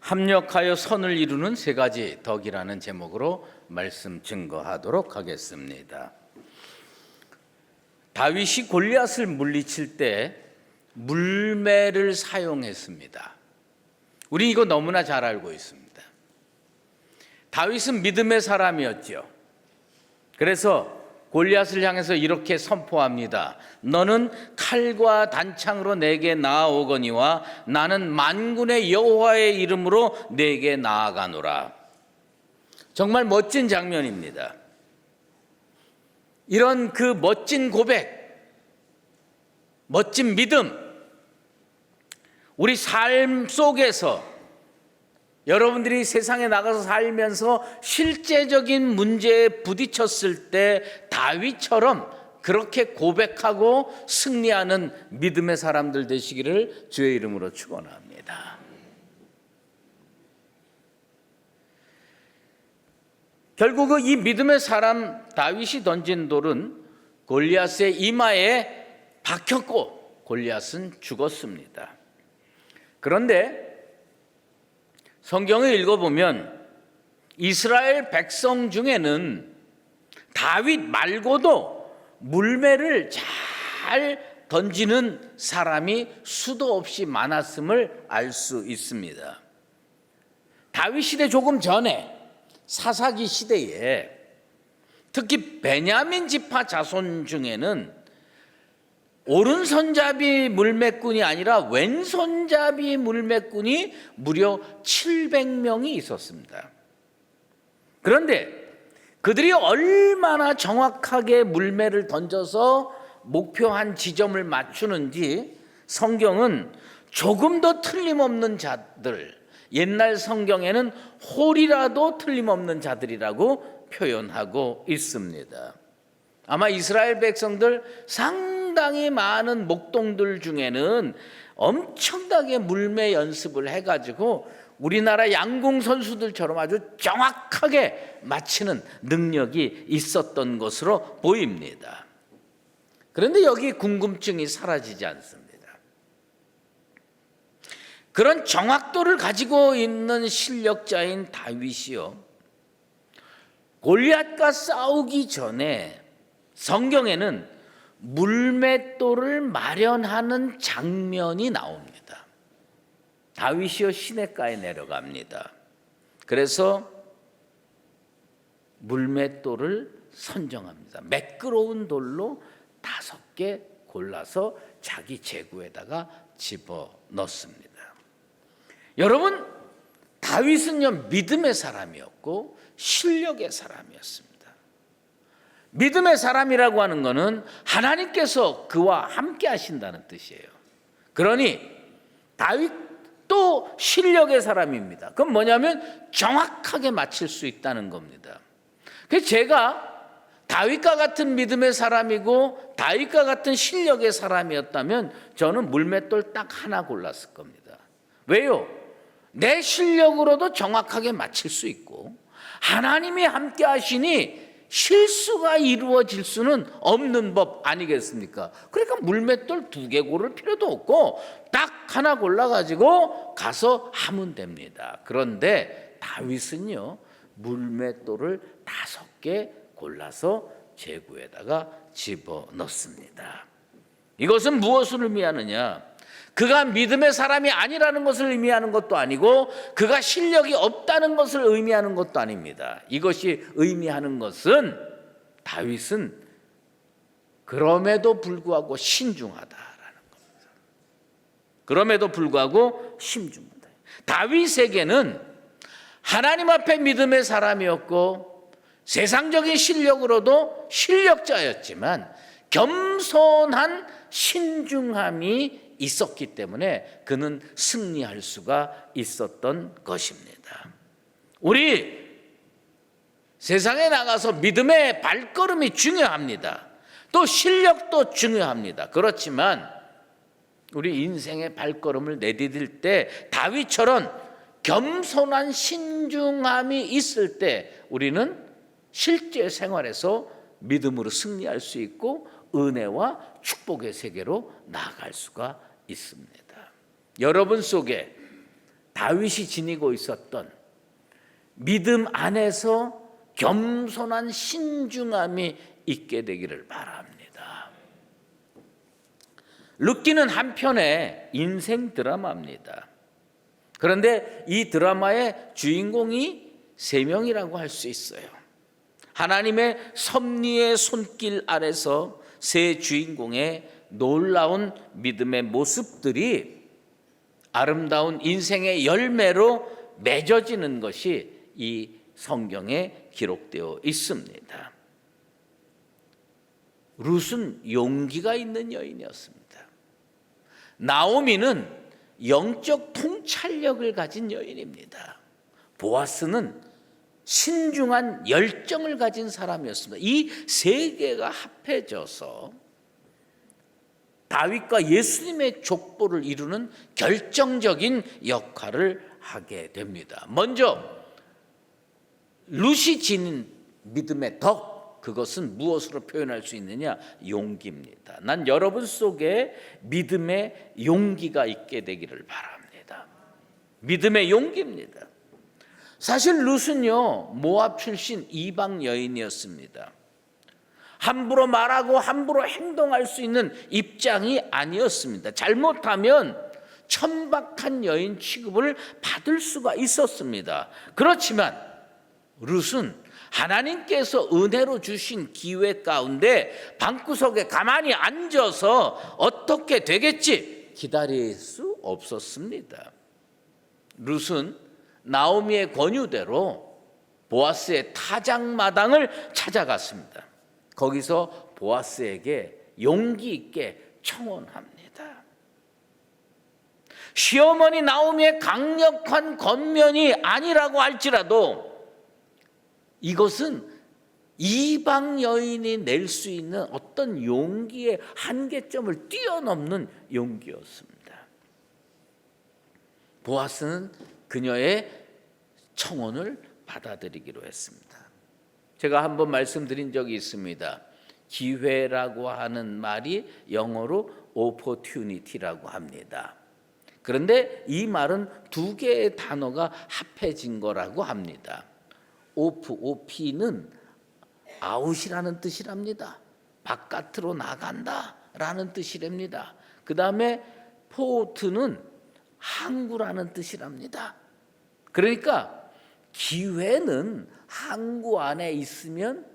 합력하여 선을 이루는 세 가지 덕이라는 제목으로 말씀 증거하도록 하겠습니다. 다윗이 골리앗을 물리칠 때 물매를 사용했습니다. 우리 이거 너무나 잘 알고 있습니다. 다윗은 믿음의 사람이었죠. 그래서 골리앗을 향해서 이렇게 선포합니다. 너는 칼과 단창으로 내게 나아오거니와 나는 만군의 여호와의 이름으로 내게 나아가노라. 정말 멋진 장면입니다. 이런 그 멋진 고백, 멋진 믿음, 우리 삶 속에서 여러분들이 세상에 나가서 살면서 실제적인 문제에 부딪혔을 때 다윗처럼 그렇게 고백하고 승리하는 믿음의 사람들 되시기를 주의 이름으로 축원합니다. 결국 이 믿음의 사람 다윗이 던진 돌은 골리앗의 이마에 박혔고 골리앗은 죽었습니다. 그런데 성경을 읽어보면 이스라엘 백성 중에는 다윗 말고도 물매를 잘 던지는 사람이 수도 없이 많았음을 알 수 있습니다. 다윗 시대 조금 전에 사사기 시대에 특히 베냐민 지파 자손 중에는 오른손잡이 물매꾼이 아니라 왼손잡이 물매꾼이 무려 700명이 있었습니다. 그런데 그들이 얼마나 정확하게 물매를 던져서 목표한 지점을 맞추는지 성경은 조금 더 틀림없는 자들, 옛날 성경에는 홀이라도 틀림없는 자들이라고 표현하고 있습니다. 아마 이스라엘 백성들 상당히 많은 목동들 중에는 엄청나게 물매 연습을 해가지고 우리나라 양궁 선수들처럼 아주 정확하게 맞히는 능력이 있었던 것으로 보입니다. 그런데 여기 궁금증이 사라지지 않습니다. 그런 정확도를 가지고 있는 실력자인 다윗이요, 골리앗과 싸우기 전에 성경에는 물맷돌을 마련하는 장면이 나옵니다. 다윗이요 시냇가에 내려갑니다. 그래서 물맷돌을 선정합니다. 매끄러운 돌로 5개 골라서 자기 제구에다가 집어넣습니다. 여러분, 다윗은요 믿음의 사람이었고 실력의 사람이었습니다. 믿음의 사람이라고 하는 것은 하나님께서 그와 함께 하신다는 뜻이에요. 그러니 다윗도 실력의 사람입니다. 그건 뭐냐면 정확하게 맞힐 수 있다는 겁니다. 그래서 제가 다윗과 같은 믿음의 사람이고 다윗과 같은 실력의 사람이었다면 저는 물맷돌 딱 하나 골랐을 겁니다. 왜요? 내 실력으로도 정확하게 맞힐 수 있고 하나님이 함께 하시니 실수가 이루어질 수는 없는 법 아니겠습니까? 그러니까 물맷돌 2개 고를 필요도 없고 딱 하나 골라가지고 가서 하면 됩니다. 그런데 다윗은요 물맷돌을 5개 골라서 제구에다가 집어넣습니다. 이것은 무엇을 의미하느냐? 그가 믿음의 사람이 아니라는 것을 의미하는 것도 아니고 그가 실력이 없다는 것을 의미하는 것도 아닙니다. 이것이 의미하는 것은 다윗은 그럼에도 불구하고 신중하다라는 겁니다. 그럼에도 불구하고 신중하다. 다윗에게는 하나님 앞에 믿음의 사람이었고 세상적인 실력으로도 실력자였지만 겸손한 신중함이 있었기 때문에 그는 승리할 수가 있었던 것입니다. 우리 세상에 나가서 믿음의 발걸음이 중요합니다. 또 실력도 중요합니다. 그렇지만 우리 인생의 발걸음을 내디딜 때 다윗처럼 겸손한 신중함이 있을 때 우리는 실제 생활에서 믿음으로 승리할 수 있고 은혜와 축복의 세계로 나아갈 수가 있습니다. 여러분 속에 다윗이 지니고 있었던 믿음 안에서 겸손한 신중함이 있게 되기를 바랍니다. 룻기는 한편의 인생 드라마입니다. 그런데 이 드라마의 주인공이 3명이라고 할 수 있어요. 하나님의 섭리의 손길 아래서 3 주인공의 놀라운 믿음의 모습들이 아름다운 인생의 열매로 맺어지는 것이 이 성경에 기록되어 있습니다. 룻은 용기가 있는 여인이었습니다. 나오미는 영적 통찰력을 가진 여인입니다. 보아스는 신중한 열정을 가진 사람이었습니다. 이 3개가 합해져서 다윗과 예수님의 족보를 이루는 결정적인 역할을 하게 됩니다. 먼저 룻이 지닌 믿음의 덕, 그것은 무엇으로 표현할 수 있느냐? 용기입니다. 난 여러분 속에 믿음의 용기가 있게 되기를 바랍니다. 믿음의 용기입니다. 사실 룻은요, 모압 출신 이방 여인이었습니다. 함부로 말하고 함부로 행동할 수 있는 입장이 아니었습니다. 잘못하면 천박한 여인 취급을 받을 수가 있었습니다. 그렇지만 룻은 하나님께서 은혜로 주신 기회 가운데 방구석에 가만히 앉아서 어떻게 되겠지 기다릴 수 없었습니다. 룻은 나오미의 권유대로 보아스의 타작마당을 찾아갔습니다. 거기서 보아스에게 용기 있게 청혼합니다. 시어머니 나오미의 강력한 권면이 아니라고 할지라도 이것은 이방 여인이 낼 수 있는 어떤 용기의 한계점을 뛰어넘는 용기였습니다. 보아스는 그녀의 청혼을 받아들이기로 했습니다. 제가 한번 말씀드린 적이 있습니다. 기회라고 하는 말이 영어로 opportunity라고 합니다. 그런데 이 말은 2개의 단어가 합해진 거라고 합니다. OP는 아웃이라는 뜻이랍니다. 바깥으로 나간다라는 뜻이랍니다. 그 다음에 포트는 항구라는 뜻이랍니다. 그러니까 기회는 항구 안에 있으면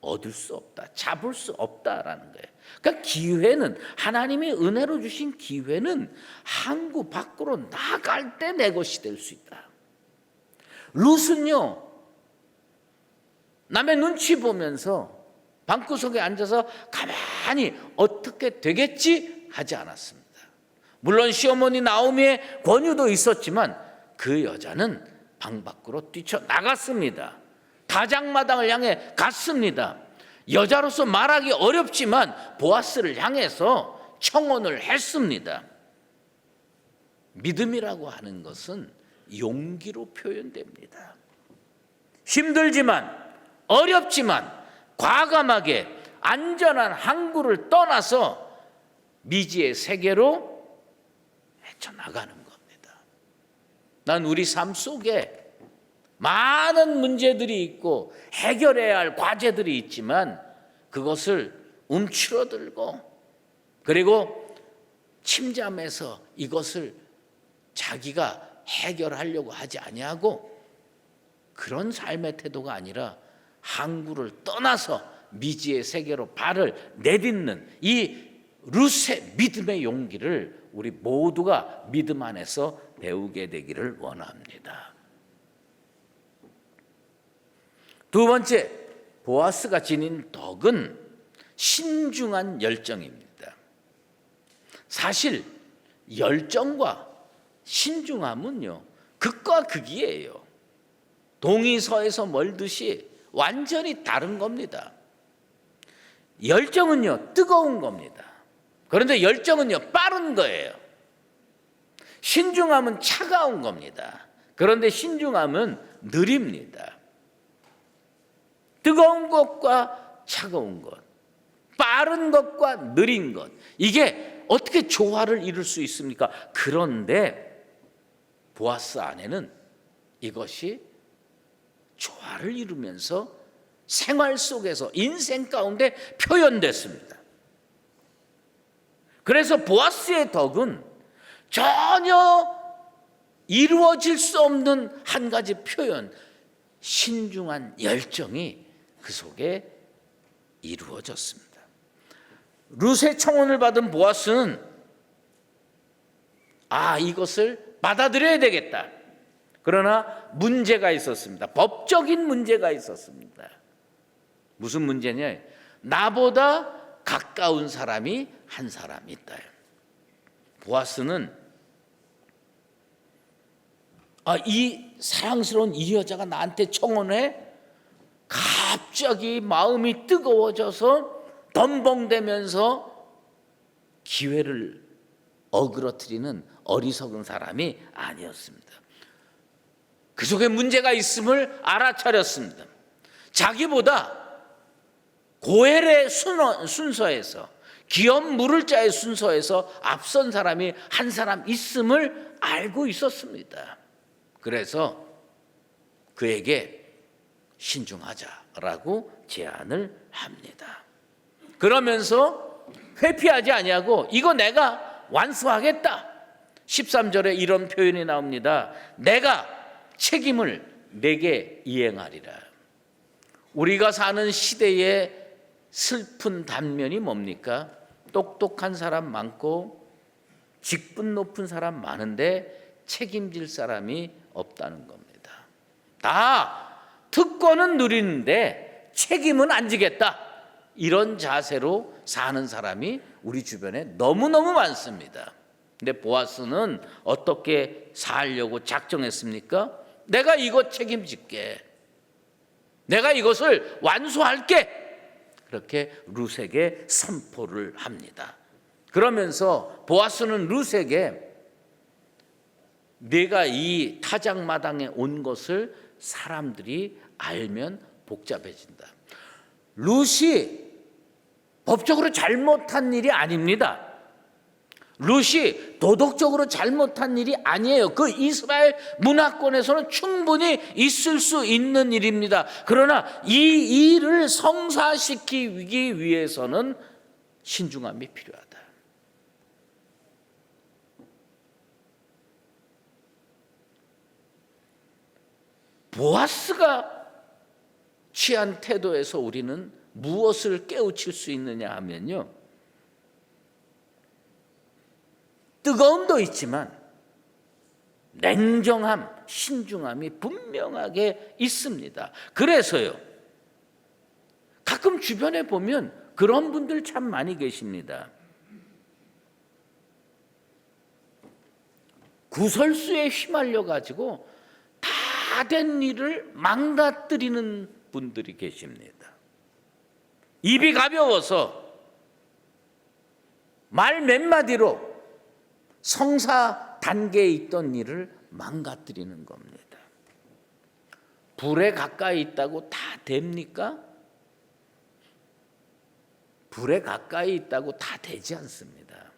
얻을 수 없다, 잡을 수 없다라는 거예요. 그러니까 기회는, 하나님이 은혜로 주신 기회는 항구 밖으로 나갈 때 내 것이 될 수 있다. 룻은요, 남의 눈치 보면서 방구석에 앉아서 가만히 어떻게 되겠지 하지 않았습니다. 물론 시어머니 나오미의 권유도 있었지만 그 여자는 방 밖으로 뛰쳐나갔습니다. 타작마당을 향해 갔습니다. 여자로서 말하기 어렵지만 보아스를 향해서 청혼을 했습니다. 믿음이라고 하는 것은 용기로 표현됩니다. 힘들지만, 어렵지만 과감하게 안전한 항구를 떠나서 미지의 세계로 헤쳐나가는 겁니다. 난 우리 삶 속에 많은 문제들이 있고 해결해야 할 과제들이 있지만 그것을 움츠러들고 그리고 침잠해서 이것을 자기가 해결하려고 하지 아니하고 그런 삶의 태도가 아니라 항구를 떠나서 미지의 세계로 발을 내딛는 이 룻의 믿음의 용기를 우리 모두가 믿음 안에서 배우게 되기를 원합니다. 2번째, 보아스가 지닌 덕은 신중한 열정입니다. 사실 열정과 신중함은요, 극과 극이에요. 동이서에서 멀듯이 완전히 다른 겁니다. 열정은요, 뜨거운 겁니다. 그런데 열정은요, 빠른 거예요. 신중함은 차가운 겁니다. 그런데 신중함은 느립니다. 뜨거운 것과 차가운 것, 빠른 것과 느린 것, 이게 어떻게 조화를 이룰 수 있습니까? 그런데 보아스 안에는 이것이 조화를 이루면서 생활 속에서 인생 가운데 표현됐습니다. 그래서 보아스의 덕은 전혀 이루어질 수 없는 한 가지 표현, 신중한 열정이 그 속에 이루어졌습니다. 룻의 청혼을 받은 보아스는 이것을 받아들여야 되겠다. 그러나 문제가 있었습니다. 법적인 문제가 있었습니다. 무슨 문제냐? 나보다 가까운 사람이 한 사람 있다. 보아스는 이 사랑스러운 이 여자가 나한테 청혼해? 갑자기 마음이 뜨거워져서 덤벙대면서 기회를 어그러뜨리는 어리석은 사람이 아니었습니다. 그 속에 문제가 있음을 알아차렸습니다. 자기보다 고엘의 순서에서 기업 물을 자의 순서에서 앞선 사람이 한 사람 있음을 알고 있었습니다. 그래서 그에게 신중하자라고 제안을 합니다. 그러면서 회피하지 아니하고 이거 내가 완수하겠다. 13절에 이런 표현이 나옵니다. 내가 책임을 내게 이행하리라. 우리가 사는 시대의 슬픈 단면이 뭡니까? 똑똑한 사람 많고 직분 높은 사람 많은데 책임질 사람이 없다는 겁니다. 다 특권은 누리는데 책임은 안 지겠다. 이런 자세로 사는 사람이 우리 주변에 너무너무 많습니다. 근데 보아스는 어떻게 살려고 작정했습니까? 내가 이것 책임질게. 내가 이것을 완수할게. 그렇게 룻에게 선포를 합니다. 그러면서 보아스는 룻에게 내가 이 타작마당에 온 것을 사람들이 알면 복잡해진다. 룻이 법적으로 잘못한 일이 아닙니다. 룻이 도덕적으로 잘못한 일이 아니에요. 그 이스라엘 문화권에서는 충분히 있을 수 있는 일입니다. 그러나 이 일을 성사시키기 위해서는 신중함이 필요하다. 보아스가 취한 태도에서 우리는 무엇을 깨우칠 수 있느냐 하면요, 뜨거움도 있지만 냉정함, 신중함이 분명하게 있습니다. 그래서요, 가끔 주변에 보면 그런 분들 참 많이 계십니다. 구설수에 휘말려 가지고 다 된 일을 망가뜨리는 분들이 계십니다. 입이 가벼워서 말 몇 마디로 성사 단계에 있던 일을 망가뜨리는 겁니다. 불에 가까이 있다고 다 됩니까? 불에 가까이 있다고 다 되지 않습니다.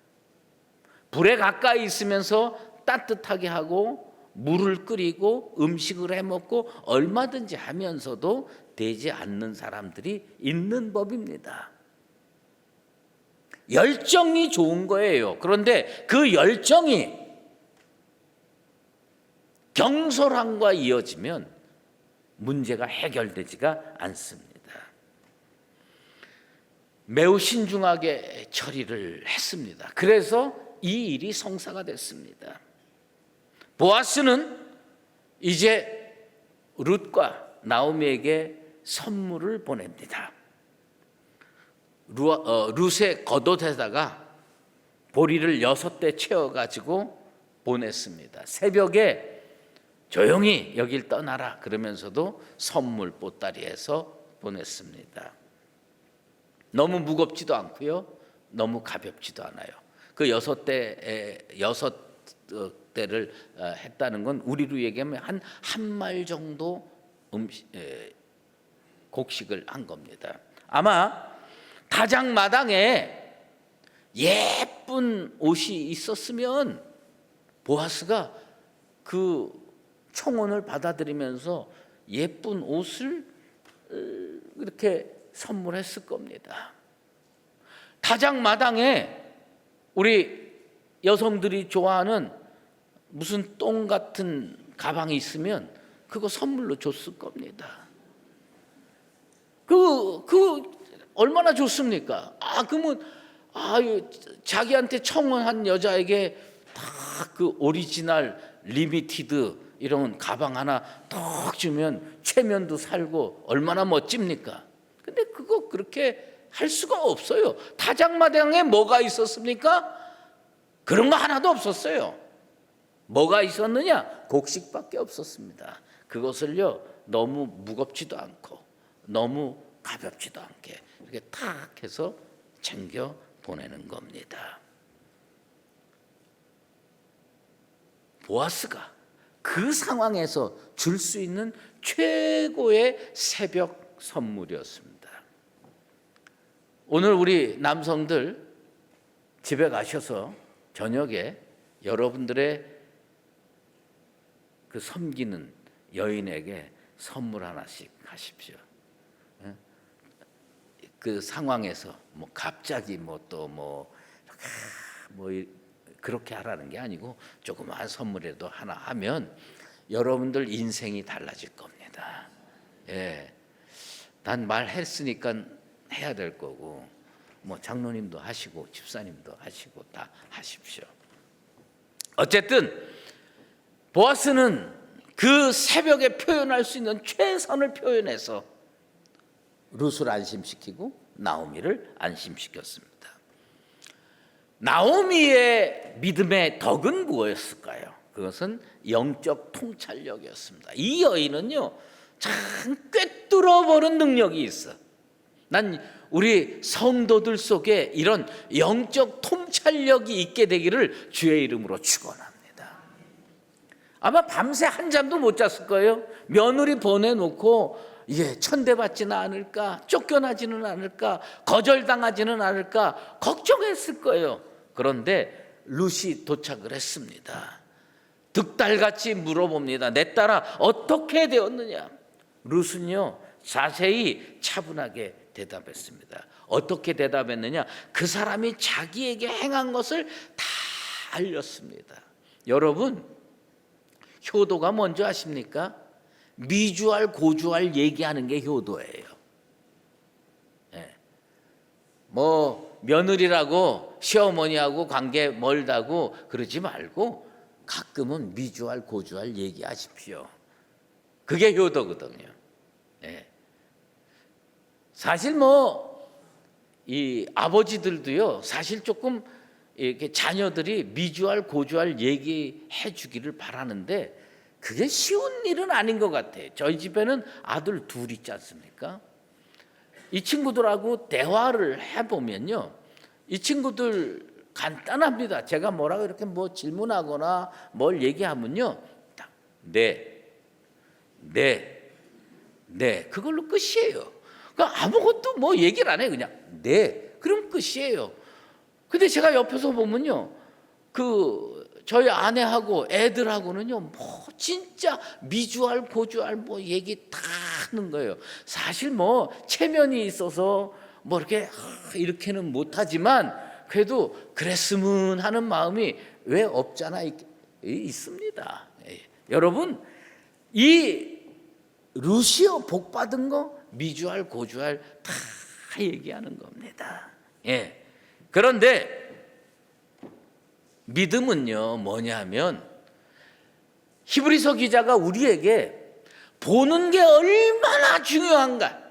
불에 가까이 있으면서 따뜻하게 하고 물을 끓이고 음식을 해먹고 얼마든지 하면서도 되지 않는 사람들이 있는 법입니다. 열정이 좋은 거예요. 그런데 그 열정이 경솔함과 이어지면 문제가 해결되지가 않습니다. 매우 신중하게 처리를 했습니다. 그래서 이 일이 성사가 됐습니다. 보아스는 이제 룻과 나오미에게 선물을 보냅니다. 룻의 겉옷에다가 보리를 6대 채워가지고 보냈습니다. 새벽에 조용히 여길 떠나라 그러면서도 선물 보따리에서 보냈습니다. 너무 무겁지도 않고요, 너무 가볍지도 않아요. 그 6대를 했다는 건 우리로 얘기하면 한 말 정도 곡식을 한 겁니다. 아마 타작마당에 예쁜 옷이 있었으면 보아스가 그 청혼을 받아들이면서 예쁜 옷을 이렇게 선물했을 겁니다. 다장마당에 우리 여성들이 좋아하는 무슨 똥 같은 가방이 있으면 그거 선물로 줬을 겁니다. 그 얼마나 좋습니까? 그러면 자기한테 청혼한 여자에게 다 그 오리지널 리미티드 이런 가방 하나 턱 주면 체면도 살고 얼마나 멋집니까? 근데 그거 그렇게 할 수가 없어요. 다장마당에 뭐가 있었습니까? 그런 거 하나도 없었어요. 뭐가 있었느냐? 곡식밖에 없었습니다. 그것을요 너무 무겁지도 않고 너무 가볍지도 않게 이렇게 탁 해서 챙겨 보내는 겁니다. 보아스가 그 상황에서 줄 수 있는 최고의 새벽 선물이었습니다. 오늘 우리 남성들 집에 가셔서 저녁에 여러분들의 그 섬기는 여인에게 선물 하나씩 하십시오. 그 상황에서 뭐 갑자기 그렇게 하라는 게 아니고 조그마한 선물이라도 하나 하면 여러분들 인생이 달라질 겁니다. 난 말했으니까 해야 될 거고 뭐 장로님도 하시고 집사님도 하시고 다 하십시오. 어쨌든 보아스는 그 새벽에 표현할 수 있는 최선을 표현해서 룻을 안심시키고 나오미를 안심시켰습니다. 나오미의 믿음의 덕은 무엇이었을까요? 그것은 영적 통찰력이었습니다. 이 여인은요 참 꿰뚫어보는 능력이 있어. 난 우리 성도들 속에 이런 영적 통찰력이 있게 되기를 주의 이름으로 축원합니다. 아마 밤새 한 잠도 못 잤을 거예요. 며느리 보내놓고 이게 천대받지는 않을까, 쫓겨나지는 않을까, 거절당하지는 않을까 걱정했을 거예요. 그런데 룻이 도착을 했습니다. 득달같이 물어봅니다. 내 딸아 어떻게 되었느냐? 룻은요 자세히 차분하게 대답했습니다. 어떻게 대답했느냐? 그 사람이 자기에게 행한 것을 다 알렸습니다. 여러분 효도가 뭔지 아십니까? 미주알 고주알 얘기하는 게 효도예요. 뭐 며느리라고 시어머니하고 관계 멀다고 그러지 말고 가끔은 미주알 고주알 얘기하십시오. 그게 효도거든요. 사실 이 아버지들도요 사실 조금 이렇게 자녀들이 미주알 고주알 얘기해 주기를 바라는데 그게 쉬운 일은 아닌 것 같아요. 저희 집에는 아들 둘 있지 않습니까? 이 친구들하고 대화를 해보면요 이 친구들 간단합니다. 제가 뭐라고 이렇게 질문하거나 뭘 얘기하면요 네 그걸로 끝이에요. 그러니까 아무것도 얘기를 안 해요. 그냥 네 그럼 끝이에요. 근데 제가 옆에서 보면요 저희 아내하고 애들하고는요 진짜 미주알 고주알 얘기 다 하는 거예요. 사실 체면이 있어서 이렇게는 못하지만 그래도 그랬으면 하는 마음이 왜 없잖아 있습니다. 여러분 이 루시오 복 받은 거 미주알 고주알 다 얘기하는 겁니다. 그런데 믿음은요 뭐냐면 히브리서 기자가 우리에게 보는 게 얼마나 중요한가,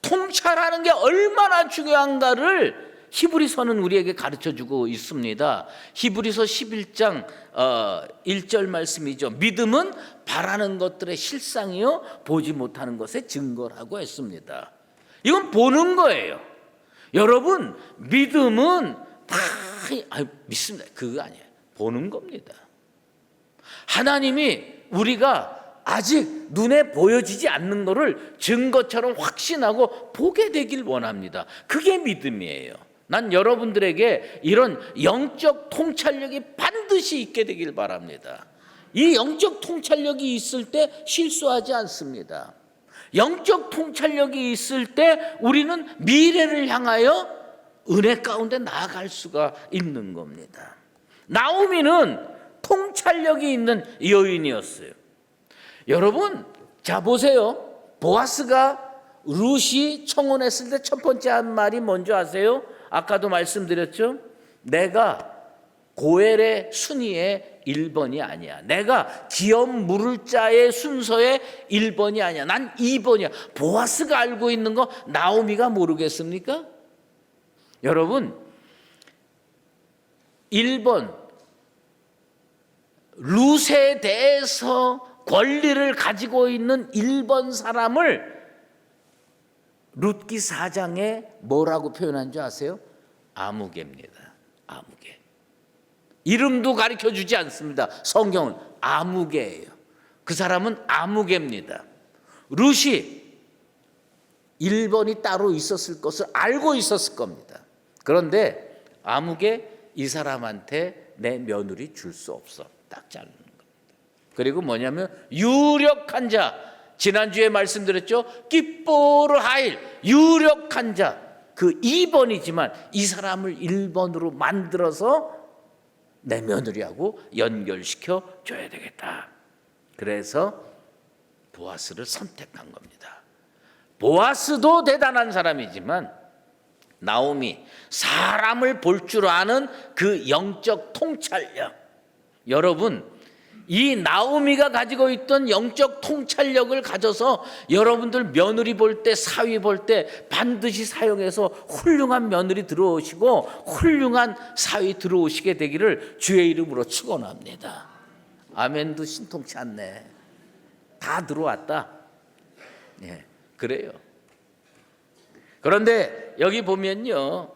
통찰하는 게 얼마나 중요한가를 히브리서는 우리에게 가르쳐주고 있습니다. 히브리서 11장 1절 말씀이죠. 믿음은 바라는 것들의 실상이요 보지 못하는 것의 증거라고 했습니다. 이건 보는 거예요. 여러분 믿음은 다 믿습니다. 그거 아니에요. 보는 겁니다. 하나님이 우리가 아직 눈에 보여지지 않는 것을 증거처럼 확신하고 보게 되길 원합니다. 그게 믿음이에요. 난 여러분들에게 이런 영적 통찰력이 반드시 있게 되길 바랍니다. 이 영적 통찰력이 있을 때 실수하지 않습니다. 영적 통찰력이 있을 때 우리는 미래를 향하여 은혜 가운데 나아갈 수가 있는 겁니다. 나오미는 통찰력이 있는 여인이었어요. 여러분, 자 보세요. 보아스가 룻이 청혼했을 때 첫 번째 한 말이 뭔지 아세요? 아까도 말씀드렸죠. 내가 고엘의 순위의 1번이 아니야. 내가 기업 물을 자의 순서의 1번이 아니야. 난 2번이야. 보아스가 알고 있는 거 나오미가 모르겠습니까? 여러분, 1번 룻에 대해서 권리를 가지고 있는 1번 사람을 룻기 4장에 뭐라고 표현한 줄 아세요? 아무개입니다. 아무개. 이름도 가르쳐 주지 않습니다. 성경은 아무개예요. 그 사람은 아무개입니다. 룻이 1번이 따로 있었을 것을 알고 있었을 겁니다. 그런데 아무개 이 사람한테 내 며느리 줄 수 없어. 딱 자르는 겁니다. 그리고 뭐냐면 유력한 자, 지난주에 말씀드렸죠. 기뽀르 하일, 유력한 자, 그 2번이지만 이 사람을 1번으로 만들어서 내 며느리하고 연결시켜 줘야 되겠다. 그래서 보아스를 선택한 겁니다. 보아스도 대단한 사람이지만 나오미, 사람을 볼 줄 아는 그 영적 통찰력, 여러분, 이 나오미가 가지고 있던 영적 통찰력을 가져서 여러분들 며느리 볼 때, 사위 볼 때 반드시 사용해서 훌륭한 며느리 들어오시고 훌륭한 사위 들어오시게 되기를 주의 이름으로 축원합니다. 아멘도 신통치 않네. 다 들어왔다. 예, 그래요. 그런데 여기 보면요,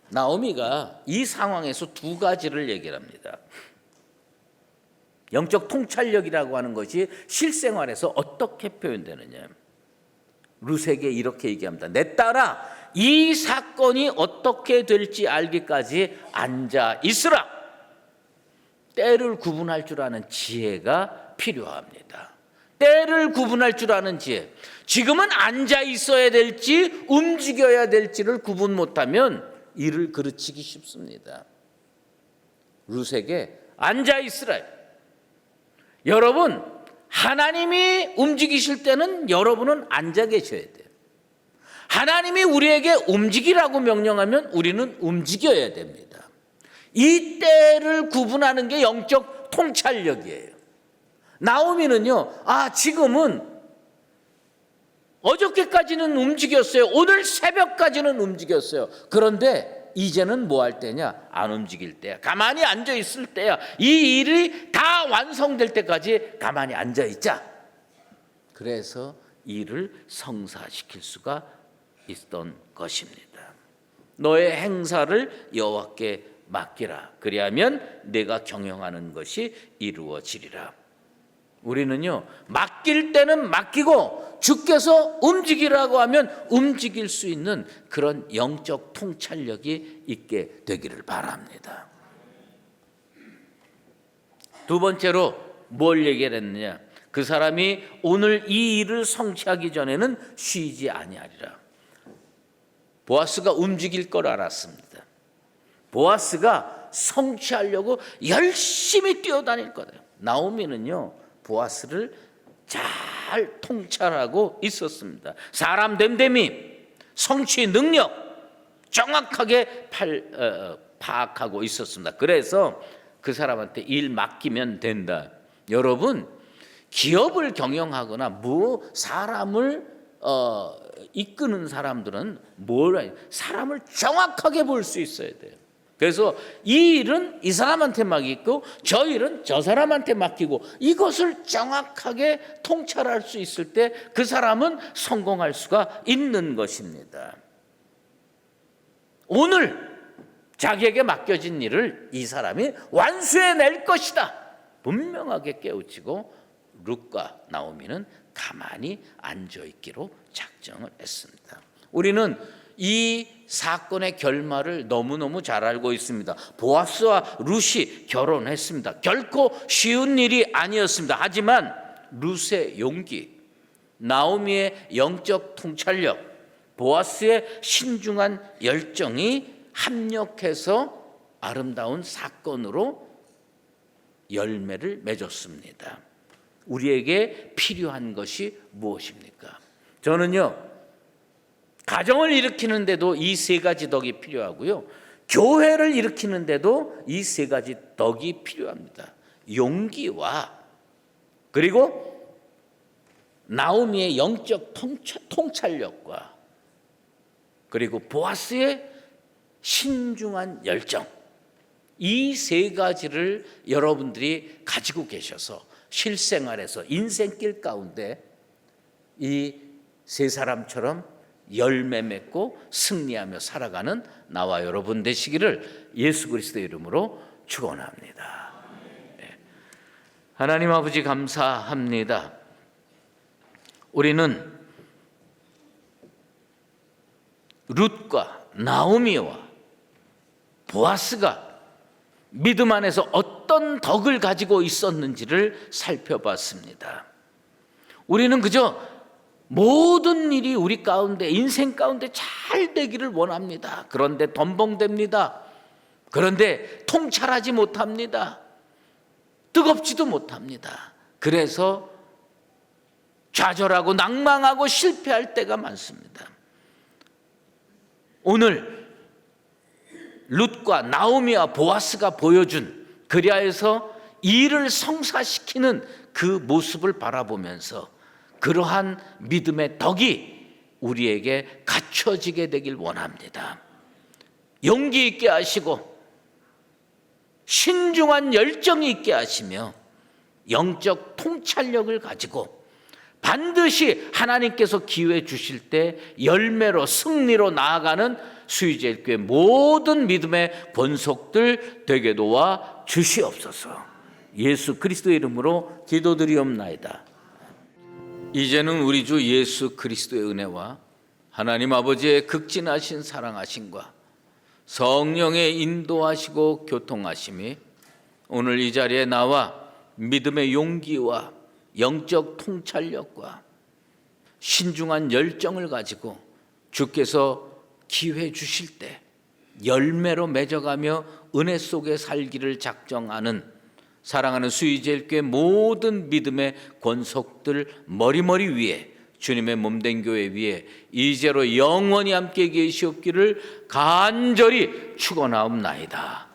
나오미가 이 상황에서 두 가지를 얘기를 합니다. 영적 통찰력이라고 하는 것이 실생활에서 어떻게 표현되느냐. 룻에게 이렇게 얘기합니다. 내 딸아, 이 사건이 어떻게 될지 알기까지 앉아 있으라. 때를 구분할 줄 아는 지혜가 필요합니다. 때를 구분할 줄 아는 지혜. 지금은 앉아 있어야 될지 움직여야 될지를 구분 못하면 일을 그르치기 쉽습니다. 룻에게 앉아 있으라. 여러분, 하나님이 움직이실 때는 여러분은 앉아 계셔야 돼요. 하나님이 우리에게 움직이라고 명령하면 우리는 움직여야 됩니다. 이 때를 구분하는 게 영적 통찰력이에요. 나오미는요, 지금은 어저께까지는 움직였어요. 오늘 새벽까지는 움직였어요. 그런데 이제는 뭐 할 때냐? 안 움직일 때야. 가만히 앉아 있을 때야. 이 일이 다 완성될 때까지 가만히 앉아 있자. 그래서 일을 성사시킬 수가 있던 것입니다. 너의 행사를 여호와께 맡기라. 그리하면 내가 경영하는 것이 이루어지리라. 우리는요, 맡길 때는 맡기고 주께서 움직이라고 하면 움직일 수 있는 그런 영적 통찰력이 있게 되기를 바랍니다. 두 번째로 뭘 얘기를 했느냐? 그 사람이 오늘 이 일을 성취하기 전에는 쉬지 아니하리라. 보아스가 움직일 걸 알았습니다. 보아스가 성취하려고 열심히 뛰어다닐 거다. 나오미는요, 보아스를 잘 통찰하고 있었습니다. 사람 됨됨이, 성취 능력 정확하게 파악하고 있었습니다. 그래서 그 사람한테 일 맡기면 된다. 여러분, 기업을 경영하거나 사람을 이끄는 사람들은 사람을 정확하게 볼 수 있어야 돼요. 그래서 이 일은 이 사람한테 맡기고 저 일은 저 사람한테 맡기고 이것을 정확하게 통찰할 수 있을 때 그 사람은 성공할 수가 있는 것입니다. 오늘 자기에게 맡겨진 일을 이 사람이 완수해낼 것이다. 분명하게 깨우치고 룻과 나오미는 가만히 앉아있기로 작정을 했습니다. 우리는 이 사건의 결말을 너무너무 잘 알고 있습니다. 보아스와 룻이 결혼했습니다. 결코 쉬운 일이 아니었습니다. 하지만 룻의 용기, 나오미의 영적 통찰력, 보아스의 신중한 열정이 합력해서 아름다운 사건으로 열매를 맺었습니다. 우리에게 필요한 것이 무엇입니까? 저는요, 가정을 일으키는데도 이 세 가지 덕이 필요하고요, 교회를 일으키는데도 이 세 가지 덕이 필요합니다. 용기와, 그리고 나오미의 영적 통찰력과, 그리고 보아스의 신중한 열정, 이 세 가지를 여러분들이 가지고 계셔서 실생활에서 인생길 가운데 이 세 사람처럼 열매 맺고 승리하며 살아가는 나와 여러분 되시기를 예수 그리스도의 이름으로 축원합니다. 하나님 아버지 감사합니다. 우리는 룻과 나오미와 보아스가 믿음 안에서 어떤 덕을 가지고 있었는지를 살펴봤습니다. 우리는 그저 모든 일이 우리 가운데, 인생 가운데 잘 되기를 원합니다. 그런데 덤벙댑니다. 그런데 통찰하지 못합니다. 뜨겁지도 못합니다. 그래서 좌절하고 낭망하고 실패할 때가 많습니다. 오늘 룻과 나오미와 보아스가 보여준, 그리하여서 일을 성사시키는 그 모습을 바라보면서 그러한 믿음의 덕이 우리에게 갖춰지게 되길 원합니다. 용기 있게 하시고 신중한 열정이 있게 하시며 영적 통찰력을 가지고 반드시 하나님께서 기회 주실 때 열매로, 승리로 나아가는 수의제일교회 모든 믿음의 권속들 되게 도와 주시옵소서. 예수 그리스도의 이름으로 기도드리옵나이다. 이제는 우리 주 예수 그리스도의 은혜와 하나님 아버지의 극진하신 사랑하심과 성령의 인도하시고 교통하심이 오늘 이 자리에 나와 믿음의 용기와 영적 통찰력과 신중한 열정을 가지고 주께서 기회 주실 때 열매로 맺어가며 은혜 속에 살기를 작정하는 사랑하는 수의제일교회 모든 믿음의 권속들 머리머리 위에, 주님의 몸된 교회 위에 이제로 영원히 함께 계시옵기를 간절히 축원하옵나이다.